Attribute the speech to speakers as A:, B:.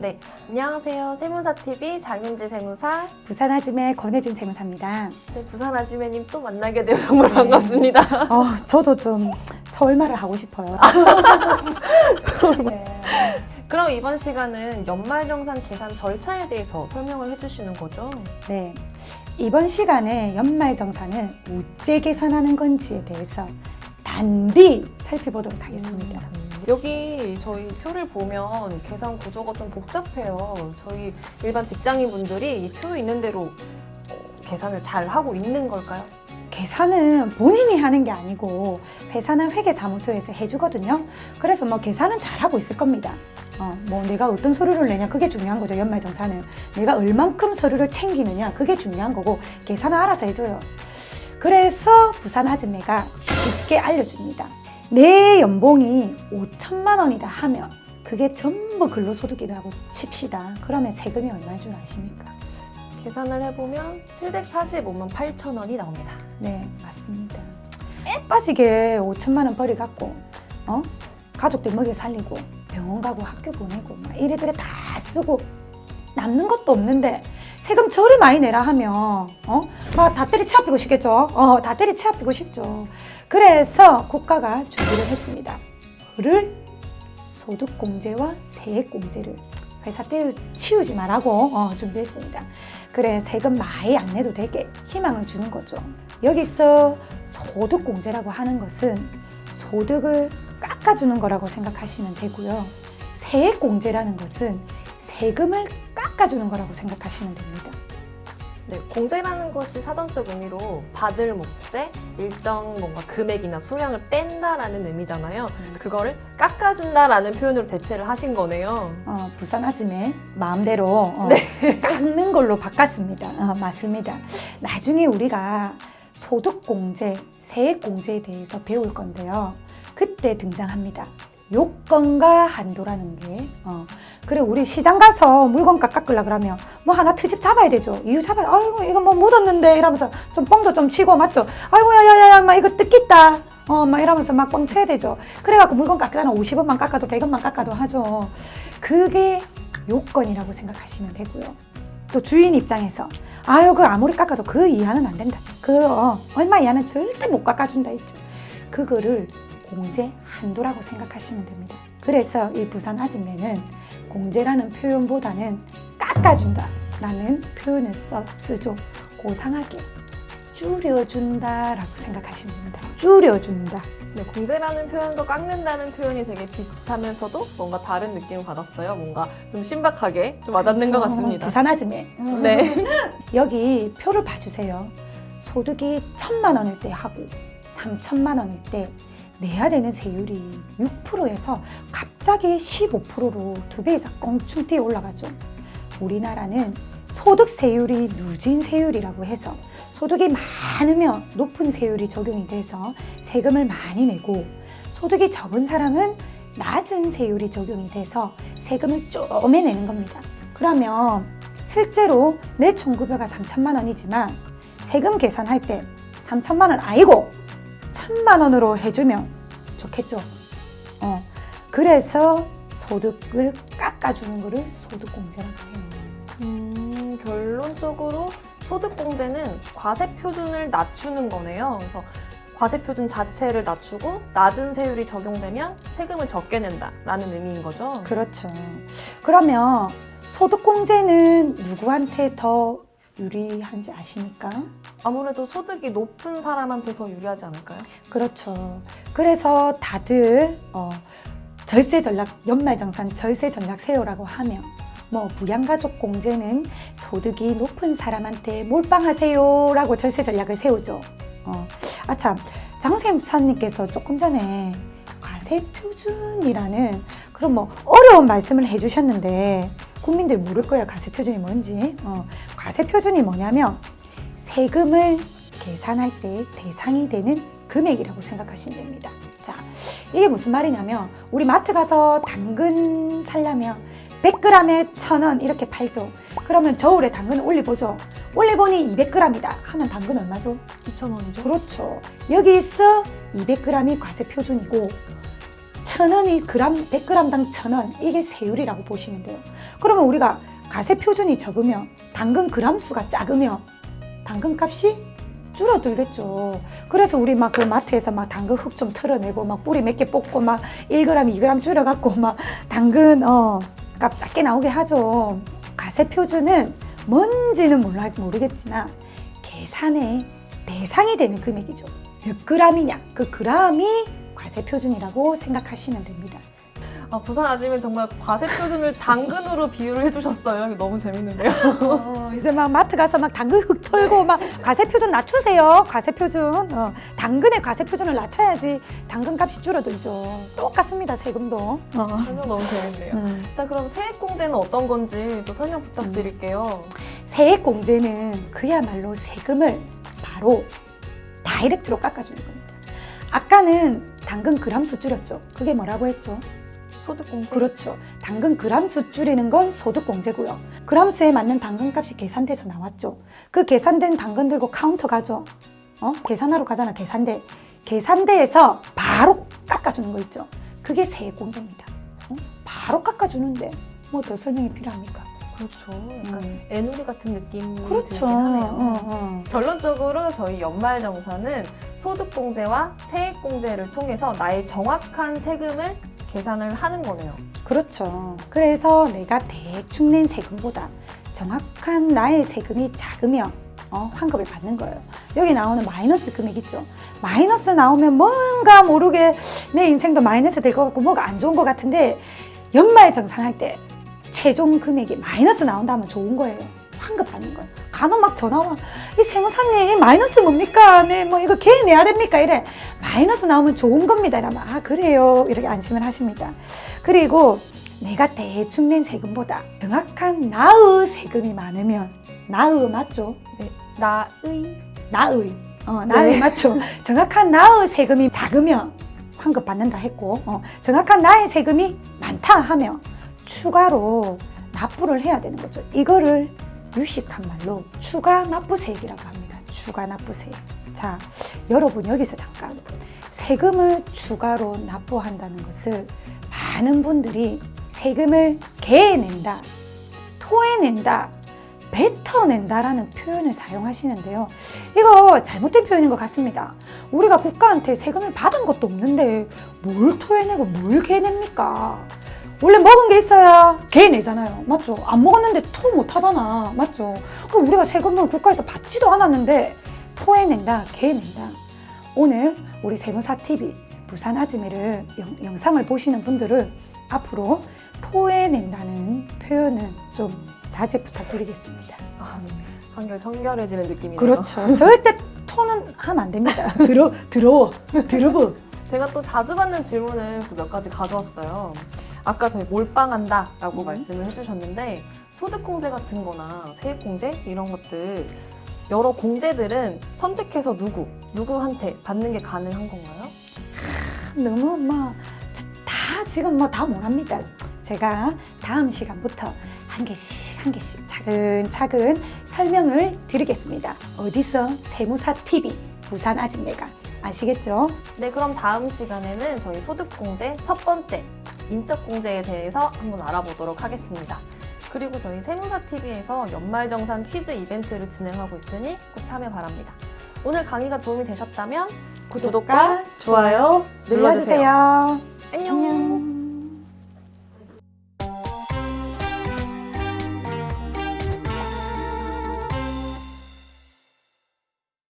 A: 네, 안녕하세요. 세무사TV 장윤지 세무사.
B: 부산 아지매 권혜진 세무사입니다.
A: 네, 부산 아지매님 또 만나게 되어 정말 반갑습니다.
B: 저도 좀 서울말을 하고 싶어요. 네.
A: 그럼 이번 시간은 연말정산 계산 절차에 대해서 설명을 해주시는 거죠?
B: 네. 이번 시간에 연말정산은 어째 계산하는 건지에 대해서 단비 살펴보도록 하겠습니다.
A: 여기 저희 표를 보면 계산 구조가 좀 복잡해요. 저희 일반 직장인분들이 이 표 있는 대로 계산을 잘 하고 있는 걸까요?
B: 계산은 본인이 하는 게 아니고 회사나 회계사무소에서 해주거든요. 그래서 뭐 계산은 잘하고 있을 겁니다. 뭐 내가 어떤 서류를 내냐 그게 중요한 거죠. 연말정산은 내가 얼만큼 서류를 챙기느냐 그게 중요한 거고 계산은 알아서 해줘요. 그래서 부산 아줌매가 쉽게 알려줍니다. 내 연봉이 5천만 원이다 하면 그게 전부 근로소득이라고 칩시다. 그러면 세금이 얼마인 줄 아십니까?
A: 계산을 해보면 745만 8천 원이 나옵니다.
B: 네, 맞습니다. 빠지게 5천만 원 벌이갖고 가족들 먹여 살리고 병원 가고 학교 보내고 막 이래저래 다 쓰고 남는 것도 없는데 세금 저리 많이 내라 하면 막 다 때리 치아피고 싶겠죠. 다 때리 치아피고 싶죠. 그래서 국가가 준비를 했습니다. 를 소득공제와 세액공제를 회사 치우지 말라고 준비했습니다. 그래 세금 많이 안 내도 되게 희망을 주는 거죠. 여기서 소득공제라고 하는 것은 소득을 깎아주는 거라고 생각하시면 되고요. 세액공제라는 것은 세금을 깎아주는 거라고 생각하시면 됩니다.
A: 네, 공제라는 것이 사전적 의미로 받을 몫의 일정 뭔가 금액이나 수량을 뺀다라는 의미잖아요. 그거를 깎아준다라는 표현으로 대체를 하신 거네요.
B: 부산 아줌매 마음대로 깎는 걸로 바꿨습니다. 맞습니다. 나중에 우리가 소득공제, 세액공제에 대해서 배울 건데요. 그때 등장합니다. 요건과 한도라는 게 그래 우리 시장 가서 물건값 깎으려 그러면 뭐 하나 트집 잡아야 되죠. 이유 잡아야 아이고 이거 뭐 묻었는데 이러면서 좀 뻥도 좀 치고 맞죠. 아이고 야야야 막 이거 뜯겠다 막 이러면서 막 뻥 쳐야 되죠. 그래갖고 물건 깎으면 50원만 깎아도 100원만 깎아도 하죠. 그게 요건이라고 생각하시면 되고요. 또 주인 입장에서 아유 그 아무리 깎아도 그 이하는 안 된다. 그 얼마 이하는 절대 못 깎아준다 했죠. 그거를 공제 한도라고 생각하시면 됩니다. 그래서 이 부산 아줌매는 공제라는 표현보다는 깎아준다라는 표현을 쓰죠. 고상하게 줄여준다라고 생각하시면 됩니다. 줄여준다.
A: 네, 공제라는 표현과 깎는다는 표현이 되게 비슷하면서도 뭔가 다른 느낌을 받았어요. 뭔가 좀 신박하게 좀 와닿는 것 같습니다.
B: 부산 아줌매.
A: 네.
B: 여기 표를 봐주세요. 소득이 1,000만 원일 때 하고 3천만 원일 때 내야 되는 세율이 6%에서 갑자기 15%로 2배 이상 껑충 뛰어 올라가죠. 우리나라는 소득 세율이 누진 세율이라고 해서 소득이 많으면 높은 세율이 적용이 돼서 세금을 많이 내고 소득이 적은 사람은 낮은 세율이 적용이 돼서 세금을 쪼매 내는 겁니다. 그러면 실제로 내 총급여가 3천만 원이지만 세금 계산할 때 3천만 원 아니고 1,000만 원으로 해주면 좋겠죠. 그래서 소득을 깎아주는 거를 소득공제라고 해요.
A: 결론적으로 소득공제는 과세표준을 낮추는 거네요. 그래서 과세표준 자체를 낮추고 낮은 세율이 적용되면 세금을 적게 낸다라는 의미인 거죠.
B: 그렇죠. 그러면 소득공제는 누구한테 더 유리한지 아십니까?
A: 아무래도 소득이 높은 사람한테 더 유리하지 않을까요?
B: 그렇죠. 그래서 다들 절세 전략, 연말정산 절세 전략 세우라고 하면 뭐 부양가족 공제는 소득이 높은 사람한테 몰빵하세요라고 절세 전략을 세우죠. 참 장세무사님께서 조금 전에 과세표준이라는 그런 뭐 어려운 말씀을 해주셨는데 국민들 모를 거예요. 과세표준이 뭔지. 과세표준이 뭐냐면 세금을 계산할 때 대상이 되는 금액이라고 생각하시면 됩니다. 자, 이게 무슨 말이냐면 우리 마트 가서 당근 살려면 100g에 1,000원 이렇게 팔죠. 그러면 저울에 당근을 올려보죠. 올려보니 200g이다 하면 당근 얼마죠?
A: 2,000원이죠.
B: 그렇죠. 여기서 200g이 과세표준이고 1,000원이 그램, 100g당 1,000원 이게 세율이라고 보시면 돼요. 그러면 우리가 과세 표준이 적으면 당근 그람 수가 작으면 당근 값이 줄어들겠죠. 그래서 우리 막 그 마트에서 막 당근 흙 좀 털어내고 막 뿌리 몇 개 뽑고 막 1g, 2g 줄여갖고 막 당근 값 작게 나오게 하죠. 과세 표준은 뭔지는 모르겠지만 계산의 대상이 되는 금액이죠. 몇 g이냐 그 g이 과세 표준이라고 생각하시면 됩니다.
A: 부산 아줌은 정말 과세 표준을 당근으로 비유를 해주셨어요. 이거 너무 재밌는데요.
B: 이제 막 마트 가서 막 당근 흙 털고 막 과세 표준 낮추세요. 과세 표준. 당근의 과세 표준을 낮춰야지 당근 값이 줄어들죠. 똑같습니다. 세금도.
A: 설명 너무 재밌네요. 자, 그럼 세액공제는 어떤 건지 또 설명 부탁드릴게요.
B: 세액공제는 그야말로 세금을 바로 다이렉트로 깎아주는 겁니다. 아까는 당근 그람수 줄였죠. 그게 뭐라고 했죠?
A: 소득공제?
B: 그렇죠. 당근 그람수 줄이는 건 소득공제고요. 그람수에 맞는 당근값이 계산돼서 나왔죠. 그 계산된 당근 들고 카운터 가죠. 계산하러 가잖아. 계산대에서 바로 깎아주는 거 있죠. 그게 세액공제입니다. 바로 깎아주는데 뭐 더 설명이 필요합니까?
A: 그렇죠. 약간 애누리 같은 느낌이
B: 그렇죠.
A: 들긴 하네요. 결론적으로 저희 연말정산은 소득공제와 세액공제를 통해서 나의 정확한 세금을 계산을 하는 거네요.
B: 그렇죠. 그래서 내가 대충 낸 세금보다 정확한 나의 세금이 작으면 환급을 받는 거예요. 여기 나오는 마이너스 금액 있죠. 마이너스 나오면 뭔가 모르게 내 인생도 마이너스 될 것 같고 뭐가 안 좋은 것 같은데 연말 정산할 때 최종 금액이 마이너스 나온다면 좋은 거예요. 환급 받는 거예요. 간혹 막 전화 와. 이 세무사님 마이너스 뭡니까? 네, 뭐 이거 개 내야 됩니까? 이래. 마이너스 나오면 좋은 겁니다. 이러면 그래요. 이렇게 안심을 하십니다. 그리고 내가 대충 낸 세금보다 정확한 나의 세금이 많으면 나의 맞죠?
A: 네.
B: 나의
A: 네.
B: 맞죠? 정확한 나의 세금이 작으면 환급 받는다 했고 정확한 나의 세금이 많다 하면 추가로 납부를 해야 되는 거죠. 이거를 유식한 말로 추가 납부세액이라고 합니다. 추가 납부세액. 자, 여러분 여기서 잠깐 세금을 추가로 납부한다는 것을 많은 분들이 세금을 개낸다, 토해낸다, 뱉어낸다라는 표현을 사용하시는데요. 이거 잘못된 표현인 것 같습니다. 우리가 국가한테 세금을 받은 것도 없는데 뭘 토해내고 뭘 개냅니까? 원래 먹은 게 있어야 개 내잖아요. 맞죠? 안 먹었는데 토 못 하잖아. 맞죠? 그럼 우리가 세금을 국가에서 받지도 않았는데 토해낸다, 개낸다. 오늘 우리 세무사TV 부산 아지매를 영상을 보시는 분들은 앞으로 토해낸다는 표현은 좀 자제 부탁드리겠습니다.
A: 한결 청결해지는 느낌이네요.
B: 그렇죠. 절대 토는 하면 안 됩니다. 더러워.
A: 제가 또 자주 받는 질문을 또 몇 가지 가져왔어요. 아까 저희 몰빵한다 라고 말씀을 해주셨는데 소득공제 같은 거나 세액공제 이런 것들 여러 공제들은 선택해서 누구한테 받는 게 가능한 건가요?
B: 너무 다 지금 다 못합니다. 제가 다음 시간부터 한 개씩 차근차근 설명을 드리겠습니다. 어디서 세무사TV 부산 아지매가 아시겠죠?
A: 네, 그럼 다음 시간에는 저희 소득공제 첫 번째 인적공제에 대해서 한번 알아보도록 하겠습니다. 그리고 저희 세무사TV에서 연말정산 퀴즈 이벤트를 진행하고 있으니 꼭 참여 바랍니다. 오늘 강의가 도움이 되셨다면 구독과 좋아요 눌러주세요.